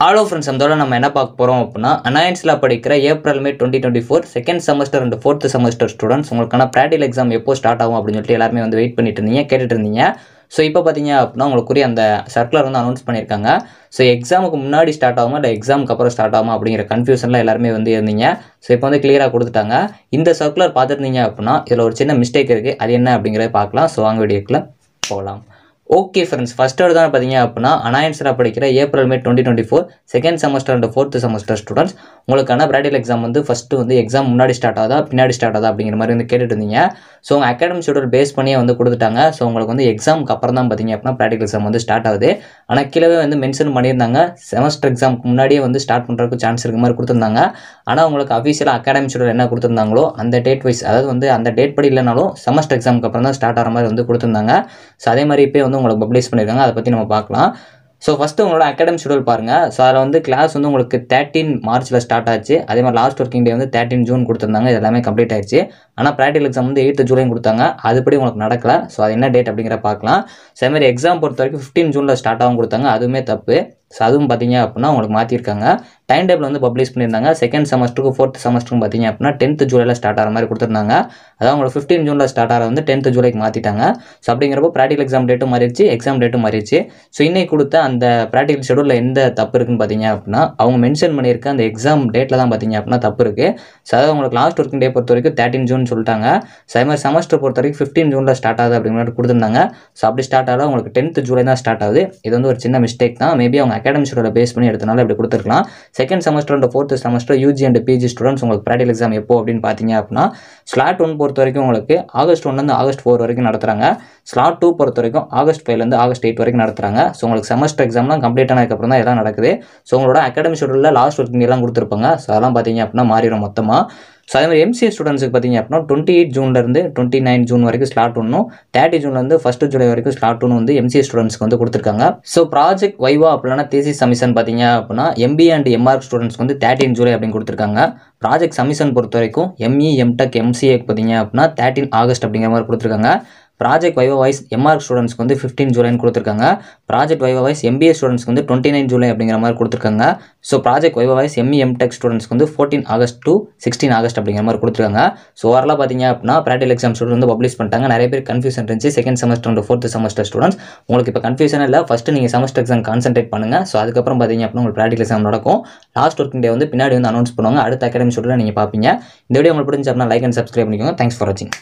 Hello friends, அதோட நம்ம என்ன பார்க்க போகிறோம் அப்படின்னா, அனாயன்ஸில் படிக்கிற April May 2024 second semester and fourth semester students உங்களுக்கான ப்ராக்டிகல் எக்ஸாம் எப்போ ஸ்டார்ட் ஆகும் அப்படின்னு சொல்லிட்டு எல்லாருமே வந்து வெயிட் பண்ணிட்டு இருந்தீங்க, கேட்டுட்டு இருந்தீங்க. ஸோ இப்போ பார்த்தீங்க அப்படின்னா உங்களுக்குரிய அந்த சர்க்குலர் வந்து அனௌன்ஸ் பண்ணியிருக்காங்க. ஸோ எக்ஸாமுக்கு முன்னாடி ஸ்டார்ட் ஆகுமா இல்லை எக்ஸாமுக்கு அப்புறம் ஸ்டார்ட் ஆகுமா அப்படிங்கிற கன்ஃபியூஷனில் எல்லாருமே வந்து இருந்தீங்க. ஸோ இப்போ வந்து கிளியராக கொடுத்துட்டாங்க. இந்த சர்க்குலர் பார்த்துருந்தீங்க அப்படின்னா இதில் ஒரு சின்ன மிஸ்டேக் இருக்குது, அது என்ன அப்படிங்கிறத பார்க்கலாம். ஸோ வாங்க வீடியோக்குள்ள போகலாம். ஓகே ஃப்ரெண்ட்ஸ், ஃபஸ்ட்டு தான் பார்த்தீங்க அப்படின்னா அனாயன்ஸில் படிக்கிற April May 2024 second semester and fourth semester students உங்களுக்கான ப்ராக்டிகல் எக்ஸாம் வந்து ஃபஸ்ட்டு வந்து எக்ஸாம் முன்னாடி ஸ்டார்ட் ஆகுதா பின்னாடி ஸ்டார்ட் ஆகுதா அப்படிங்கிற மாதிரி வந்து கேட்டுட்டு இருந்தீங்க. ஸோ உங்கள் அகாடமிக் ஷெட்யூல் பேஸ் பண்ணியே வந்து கொடுத்துட்டாங்க. ஸோ உங்களுக்கு வந்து எக்ஸாமுக்கு அப்புறம் தான் பார்த்தீங்க அப்படின்னா ப்ராக்டிகல் எக்ஸாம் வந்து ஸ்டார்ட் ஆகுது. ஆனால் கீழே வந்து மென்ஷன் பண்ணியிருந்தாங்க செமஸ்டர் எக்ஸாமுக்கு முன்னாடியே வந்து ஸ்டார்ட் பண்ணுறதுக்கு சான்ஸ் இருக்க மாதிரி கொடுத்துருந்தாங்க. ஆனால் உங்களுக்கு அஃபீஷியலாக அகாடமிக் ஷெட்யூல் என்ன கொடுத்துருந்தாங்களோ அந்த டேட் வைஸ், அதாவது வந்து அந்த டேட் படி இல்லைனாலும் செமஸ்டர் எக்ஸாமுக்கு அப்புறம் தான் ஸ்டார்ட் ஆகிற மாதிரி வந்து கொடுத்துருந்தாங்க. ஸோ அதே மாதிரி இப்போ வந்து உங்களுக்கு பப்ளிஷ் பண்ணியிருக்காங்க, அதை பற்றி நம்ம பார்க்கலாம். ஸோ ஃபஸ்ட்டு உங்களோட அகாடமிக் ஷெட்யூல் பாருங்கள். ஸோ அதில் வந்து கிளாஸ் வந்து உங்களுக்கு 13 மார்ச்சில் ஸ்டார்ட் ஆச்சு. அதே மாதிரி லாஸ்ட் ஒர்க்கிங் டே வந்து 13 ஜூன் கொடுத்துருந்தாங்க. இது எல்லாமே கம்ப்ளீட் ஆயிடுச்சு. ஆனால் ப்ராக்டிகல் எக்ஸாம் வந்து 8 ஜூலையும் கொடுத்தாங்க. அதுபடி உங்களுக்கு நடக்கல. ஸோ அது என்ன டேட் அப்படிங்கிற பார்க்கலாம். ஸோ அதே மாதிரி எக்ஸாம் பொறுத்த வரைக்கும் 15 ஜூனில் ஸ்டார்ட் ஆகும் கொடுத்தாங்க, அதுவுமே தப்பு. ஸோ அதுவும் பார்த்தீங்க அப்படின்னா உங்களுக்கு மாற்றிருக்காங்க. டைம் டேபிள் வந்து பப்ளிஷ் பண்ணியிருந்தாங்க. செகண்ட் செமஸ்டருக்கும் ஃபோர்த் செமஸ்டருக்கும் பார்த்தீங்க அப்படின்னா 10th ஜூலையில் ஸ்டார்ட் ஆகிற மாதிரி கொடுத்துருந்தாங்க. அதாவது உங்களுக்கு 15 ஜூனில் ஸ்டார்ட் ஆகிற வந்து 10th ஜூலைக்கு மாற்றிட்டாங்க. ஸோ அப்படிங்கிறப்போ ப்ராக்டிகல் எக்ஸாம் டேட்டும் மாறிடுச்சு, எக்ஸாம் டேட்டும் மாறிடுச்சு. ஸோ இன்னைக்கு கொடுத்த அந்த ப்ராக்டிகல் ஷெட்யூலில் எந்த தப்பு இருக்குன்னு பார்த்தீங்க அப்படின்னா அவங்க மென்ஷன் பண்ணியிருக்க அந்த எக்ஸாம் டேட்டில் தான் பார்த்தீங்க அப்படின்னா தப்பு இருக்குது. ஸோ அதாவது உங்களுக்கு லாஸ்ட் ஒர்க்கிங் டே பொறுத்த வரைக்கும் 13 ஜூன் சொல்லிட்டாங்க. ஸோ அதே மாதிரி செமஸ்டர் பொறுத்த வரைக்கும் 15 ஜூனில் ஸ்டார்ட் ஆகுது அப்படிங்கிற மாதிரி கொடுத்துருந்தாங்க. ஸோ அப்படி ஸ்டார்ட் ஆகல, உங்களுக்கு 10th ஜூலை தான் ஸ்டார்ட் ஆகுது. இது வந்து ஒரு சின்ன மிஸ்டேக் தான். மேபி அவங்க அகாடமிக் ஷெட்யூலை பேஸ் பண்ணி எடுத்தனால இப்படி கொடுத்துருக்கலாம். Second semester and fourth semester UG and PG students உங்களுக்கு ப்ராக்டிகல் எக்ஸாம் எப்போ அப்படின்னு பார்த்தீங்க அப்படின்னா ஸ்லாட் 1 பொறுத்த வரைக்கும் உங்களுக்கு ஆகஸ்ட் 1 ஆகஸ்ட் 4 வரைக்கும் நடத்துகிறாங்க. ஸ்லாட் 2 பொறுத்த வரைக்கும் ஆகஸ்ட் 5 ஆகஸ்ட் 8 வரைக்கும் நடத்துகிறாங்க. ஸோ உங்களுக்கு செமஸ்டர் எக்ஸாம்லாம் கம்ப்ளீட் ஆனதுக்கப்புறம் தான் எல்லாம் நடக்குது. ஸோ உங்களோட அகாடமிக் ஷெட்யூலில் லாஸ்ட் ஒர்க்கிங் எல்லாம் கொடுத்துருப்பாங்க. ஸோ அதெல்லாம் பார்த்தீங்க அப்படின்னா மாறிடும் மொத்தமாக. ஸோ அதே மாதிரி எம்சிஏ ஸ்டூடெண்ட்ஸுக்கு பார்த்தீங்க அப்படின்னா 28 ஜூன்லேருந்து 29 ஜூன் வரைக்கும் ஸ்லாட் 1, 30 ஜூன்லேருந்து 1 ஜூலை வரைக்கும் ஸ்லாட் 1 வந்து எம்சிஏ ஸ்டூடெண்ட்ஸ்க்கு வந்து கொடுத்துருக்காங்க. ஸோ ப்ராஜெக்ட் வைவா அப்படின்னா தேசிஸ் சமிஷன் பார்த்தீங்க அப்படின்னா எம்பிஏ அண்ட் எம்ஆர்க் ஸ்டூடெண்ட்ஸ்க்கு வந்து 13 ஜூலை அப்படின்னு கொடுத்துருக்காங்க. ப்ராஜெக்ட் சமிஷன் பொறுத்த வரைக்கும் எம்இ எம்டெக் எம்சிஏக்கு பார்த்தீங்க அப்படின்னா 13 ஆகஸ்ட் அப்படிங்கிற மாதிரி கொடுத்துருக்காங்க. ப்ராஜெக்ட் வைவா வைஸ் எம்ஆர்க் ஸ்டூடெண்ட்ஸ்க்கு வந்து 15 ஜூலைன்னு கொடுத்துருக்காங்க. ப்ராஜெக்ட் வைவா வைஸ் எம்பிஏ ஸ்டூடெண்ட்ஸ்க்கு வந்து 29 ஜூலை அப்படிங்கிற மாதிரி கொடுத்துருக்காங்க. ஸோ ப்ராஜெக்ட் வைவா வைஸ் எம்இ எம்டெக் ஸ்டூடெண்ட்ஸ்க்கு வந்து 14 ஆகஸ்ட் டு 16 ஆகஸ்ட் அப்படிங்கிற மாதிரி கொடுத்துருக்காங்க. ஸோ ஓவராலாக பார்த்தீங்க அப்படின்னா ப்ராக்டிகல் எக்ஸாம் ஷெட்யூல் வந்து பப்ளிஷ் பண்ணிட்டாங்க. நிறைய பேர் கன்ஃபியூஷன் இருந்துச்சு. Second semester and fourth semester students உங்களுக்கு இப்போ கன்ஃபியூஷன் இல்லை. ஃபஸ்ட்டு நீங்கள் செமஸ்டர் எக்ஸாம் கான்சென்ட்ரேட் பண்ணுங்கள். ஸோ அதுக்கப்புறம் பார்த்தீங்க அப்படின்னா உங்களுக்கு ப்ராக்டிகல் எக்ஸாம் நடக்கும். லாஸ்ட் ஒர்க்கிங் டே வந்து பின்னாடி வந்து அனௌன்ஸ் பண்ணுவாங்க. அடுத்த அகாடமிக் ஷெட்யூலில் நீங்கள் பார்ப்பீங்க. இந்த வீடியோ உங்களுக்கு பிடிச்சி அப்படின்னா லைக் அண்ட் சப்ஸ்கிரைப் பண்ணிக்கோங்க. தேங்க்ஸ் ஃபார் வாட்சிங்.